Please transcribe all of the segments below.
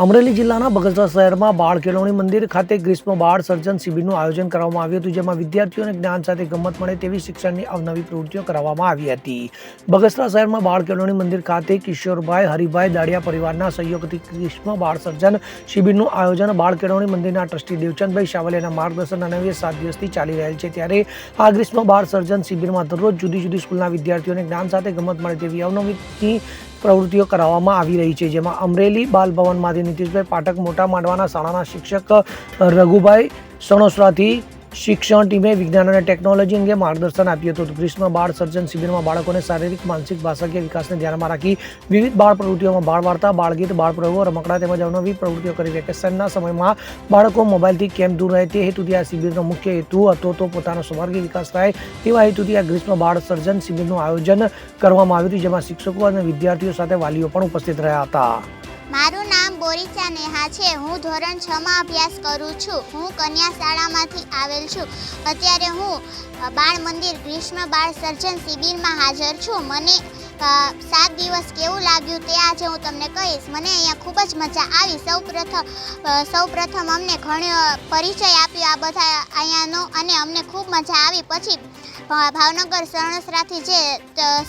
અમરેલી જિલ્લાના બગસરા શહેરમાં બાળ કેળવણી મંદિર ખાતે ગ્રીષ્મ બાળ સર્જન શિબિરનું આયોજન કરવામાં આવ્યું હતું, જેમાં વિદ્યાર્થીઓને જ્ઞાન સાથે ગમત મળે તેવી શિક્ષણની અવનવી પ્રવૃત્તિઓ કરવામાં આવી હતી। બગસરા શહેરમાં બાળ કેળવણી મંદિર ખાતે કિશોરભાઈ હરિભાઈ દાડિયા પરિવારના સહયોગથી ગ્રીષ્મ બાળ સર્જન શિબિરનું આયોજન બાળ કેળવણી મંદિરના ટ્રસ્ટી દેવચંદભાઈ શાવલિયાના માર્ગદર્શન અને 7 દિવસથી ચાલી રહેલ છે। ત્યારે આ ગ્રીષ્મ બાળ સર્જન શિબિરમાં દરરોજ જુદી જુદી સ્કૂલના વિદ્યાર્થીઓને જ્ઞાન સાથે ગમત મળે તેવી અવનવી પ્રવૃત્તિઓ કરવામાં આવી રહી છે, જેમાં અમરેલી બાલ ભવનમાંથી નીતિશભાઈ પાઠક, મોટા માંડવાના શાળાના શિક્ષક રઘુભાઈ સણોસરાથી શિક્ષણ ટીમે વિજ્ઞાન અને ટેકનોલોજી અંગે માર્ગદર્શન આપ્યું હતું। ગ્રીષ્મ બાળ સર્જન શિબિરમાં બાળકોને શારીરિક, માનસિક, ભાષાકીય વિકાસને ધ્યાનમાં રાખી વિવિધ બાળ પ્રવૃત્તિઓમાં બાળ વાર્તા, બાળગીત, બાળ પ્રયોગો, રમકડા તેમજ અવનવી પ્રવૃત્તિઓ કરી વેકેશનના સમયમાં બાળકો મોબાઈલથી કેમ દૂર રહે તે હેતુથી આ શિબિરનો મુખ્ય હેતુ હતો તો પોતાનો સર્વાંગી વિકાસ થાય તેવા હેતુથી આ ગ્રીષ્મ બાળ સર્જન શિબિરનું આયોજન કરવામાં આવ્યું હતું, જેમાં શિક્ષકો અને વિદ્યાર્થીઓ સાથે વાલીઓ પણ ઉપસ્થિત રહ્યા હતા। મારું નામ બોરીચા નેહા છે। હું ધોરણ 6 માં અભ્યાસ કરું છું। હું કન્યા શાળામાંથી આવેલ છું। અત્યારે હું બાળ મંદિર ગ્રીષ્મ બાળ સર્જન શિબિરમાં હાજર છું। મને 7 દિવસ કેવું લાગ્યું તે આજે હું તમને કહીશ। મને અહીંયા ખૂબ જ મજા આવી। સૌપ્રથમ અમને ઘણો પરિચય આપ્યો આ બધા અહીંયાનો અને અમને ખૂબ મજા આવી। પછી ભાવનગર સણોસરાથી જે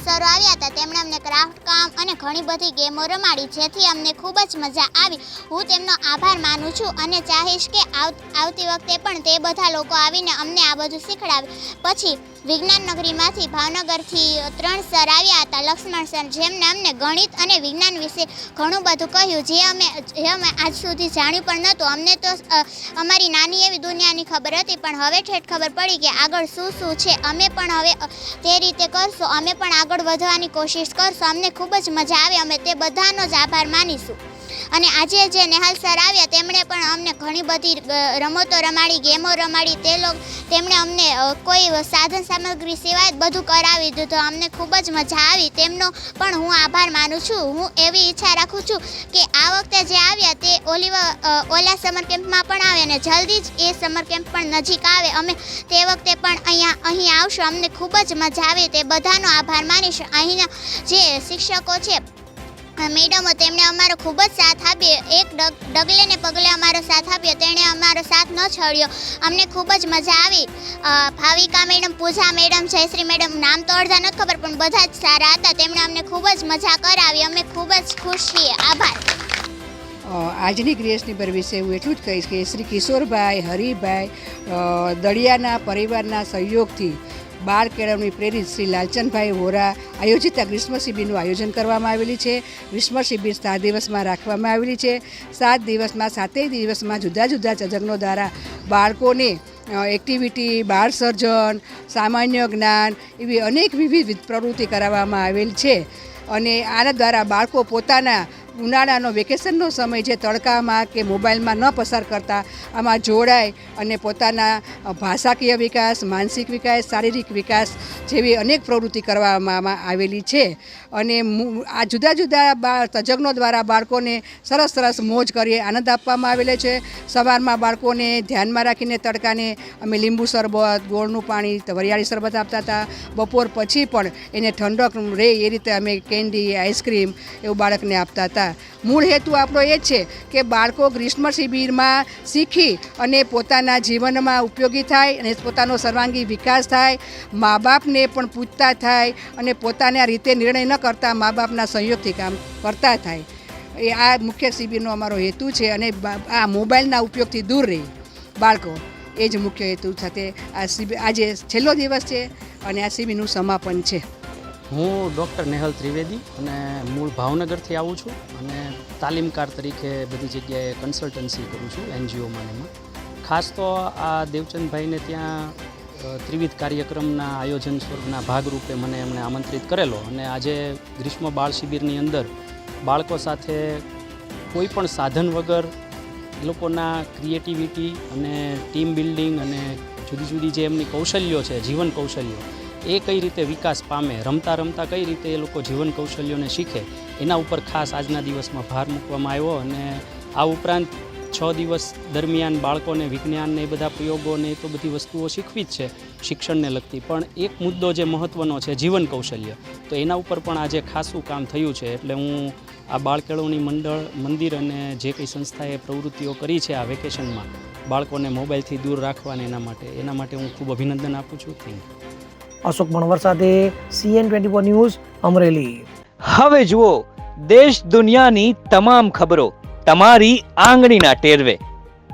સર આવ્યા હતા તેમણે અમને ક્રાફ્ટ કામ અને ઘણી બધી ગેમો રમાડી, જેથી અમને ખૂબ જ મજા આવી। હું તેમનો આભાર માનું છું અને ચાહીશ કે આવતી વખતે પણ તે બધા લોકો આવીને અમને આ બધું શીખડાવે। પછી વિજ્ઞાન નગરીમાંથી ભાવનગરથી 3 સર આવ્યા હતા, લક્ષ્મણ સર, જેમને અમને ગણિત અને વિજ્ઞાન વિશે ઘણું બધું કહ્યું, જે અમે આજ સુધી જાણ્યું પણ નહોતું। અમને તો અમારી નાની એવી દુનિયાની ખબર હતી, પણ હવે ઠેઠ ખબર પડી કે આગળ શું છે। અમે પણ હવે તે રીતે કરશું, અમે પણ આગળ વધવાની કોશિશ કરશું। અમને ખૂબ જ મજા આવે, અમે તે બધાનો જ આભાર માનીશું। અને આજે જે નેહાલ સર આવ્યા તેમણે પણ અમને ઘણી બધી રમતો રમાડી, ગેમો રમાડી। તેમણે અમને કોઈ સાધન સામગ્રી સિવાય બધું કરાવી દીધું। અમને ખૂબ જ મજા આવી, તેમનો પણ હું આભાર માનું છું। હું એવી ઈચ્છા રાખું છું કે આ વખતે જે આવ્યા તે ઓલા સમર કેમ્પમાં પણ આવે અને જલ્દી જ એ સમર કેમ્પ પણ નજીક આવે, અમે તે વખતે પણ અહીં આવશું। અમને ખૂબ જ મજા આવે, તે બધાનો આભાર માનીશ। અહીંના જે શિક્ષકો છે, મેડમો, તેમણે અમારો ખૂબ જ સાથ આપ્યો। એક ડગલે ને પગલે અમારો સાથ આપ્યો, તેણે અમારો સાથ ન છોડ્યો। અમને ખૂબ જ મજા આવી। ભાવિકા મેડમ, પૂજા મેડમ, જયશ્રી મેડમ, નામ તો અડધા નથી ખબર પણ બધા જ સારા હતા। તેમણે અમને ખૂબ જ મજા કરાવી। અમે ખૂબ જ ખુશ છીએ। આભાર। આજની ક્રિએશનીબર વિશે હું એટલું જ કહીશ કે શ્રી કિશોરભાઈ હરિભાઈ દળિયાના પરિવારના સહયોગથી બાળ કેળવણી પ્રેરિત શ્રી લાલચંદભાઈ વોરા આયોજિત ગ્રીષ્મ શિબિરનું આયોજન કરવામાં આવેલી છે। ગ્રીષ્મ શિબિર 7 દિવસમાં રાખવામાં આવેલી છે। 7 દિવસમાં 7 દિવસમાં જુદા જુદા તજજ્ઞો દ્વારા બાળકોને એક્ટિવિટી, બાળ સર્જન, સામાન્ય જ્ઞાન એવી અનેક વિવિધ પ્રવૃત્તિ કરાવવામાં આવેલ છે। અને આના દ્વારા બાળકો પોતાના ઉનાળાનો વેકેશનનો સમય જે તડકામાં કે મોબાઈલમાં ન પસાર કરતા આમાં જોડાય અને પોતાના ભાષાકીય વિકાસ, માનસિક વિકાસ, શારીરિક વિકાસ જેવી અનેક પ્રવૃત્તિ કરવામાં આવેલી છે। અને આ જુદા જુદા તજજ્ઞો દ્વારા બાળકોને સરસ મોજ કરી આનંદ આપવામાં આવેલો છે। સવારમાં બાળકોને ધ્યાનમાં રાખીને તડકાને અમે લીંબુ શરબત, ગોળનું પાણી, વરિયાળી શરબત આપતા હતા। બપોર પછી પણ એને ઠંડક રહે એ રીતે અમે કેન્ડી, આઈસ્ક્રીમ એવું બાળકને આપતા હતા। મૂળ હેતુ આપણો એ છે કે બાળકો ગ્રીષ્મ શિબિરમાં શીખી અને પોતાના જીવનમાં ઉપયોગી થાય અને પોતાનો સર્વાંગી વિકાસ થાય, મા બાપને પણ પૂછતા થાય અને પોતાના રીતે નિર્ણય ન કરતા મા બાપના સહયોગથી કામ કરતા થાય। એ આ મુખ્ય શિબિરનો અમારો હેતુ છે। અને આ મોબાઈલના ઉપયોગથી દૂર રહી બાળકો, એ જ મુખ્ય હેતુ સાથે આ શિબિર આજે છેલ્લો દિવસ છે અને આ શિબિરનું સમાપન છે। હું ડૉક્ટર નેહલ ત્રિવેદી અને મૂળ ભાવનગરથી આવું છું અને તાલીમકાર તરીકે બધી જગ્યાએ કન્સલ્ટન્સી કરું છું, NGOમાં એમાં। ખાસ તો આ દેવચંદભાઈને ત્યાં ત્રિવિધ કાર્યક્રમના આયોજન સ્વરૂપના ભાગરૂપે મને એમણે આમંત્રિત કરેલો અને આજે ગ્રીષ્મ બાળ શિબિરની અંદર બાળકો સાથે કોઈ પણ સાધન વગર લોકોના ક્રિએટિવિટી અને ટીમ બિલ્ડિંગ અને જુદી જુદી જે એમની કૌશલ્યો છે, જીવન કૌશલ્યો, એ કઈ રીતે વિકાસ પામે, રમતા રમતા કઈ રીતે એ લોકો જીવન કૌશલ્યોને શીખે, એના ઉપર ખાસ આજના દિવસમાં ભાર મૂકવામાં આવ્યો। અને આ ઉપરાંત 6 દિવસ દરમિયાન બાળકોને વિજ્ઞાનને એ બધા પ્રયોગોને એ તો બધી વસ્તુઓ શીખવી જ છે શિક્ષણને લગતી, પણ એક મુદ્દો જે મહત્ત્વનો છે જીવન કૌશલ્ય, તો એના ઉપર પણ આજે ખાસું કામ થયું છે। એટલે હું આ બાળ કેળવણી મંદિર અને જે કંઈ સંસ્થાએ પ્રવૃત્તિઓ કરી છે આ વેકેશનમાં બાળકોને મોબાઈલથી દૂર રાખવાને એના માટે હું ખૂબ અભિનંદન આપું છું. Thank you. અશોક મણવર સાથે CN24 ન્યૂઝ અમરેલી. હવે જુઓ દેશ દુનિયાની તમામ ખબરો તમારી આંગળીના ટેરવે.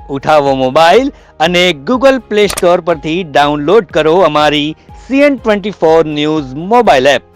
ઉઠાવો મોબાઈલ અને Google Play Store પરથી ડાઉનલોડ કરો અમારી CN24 ન્યૂઝ મોબાઈલ એપ.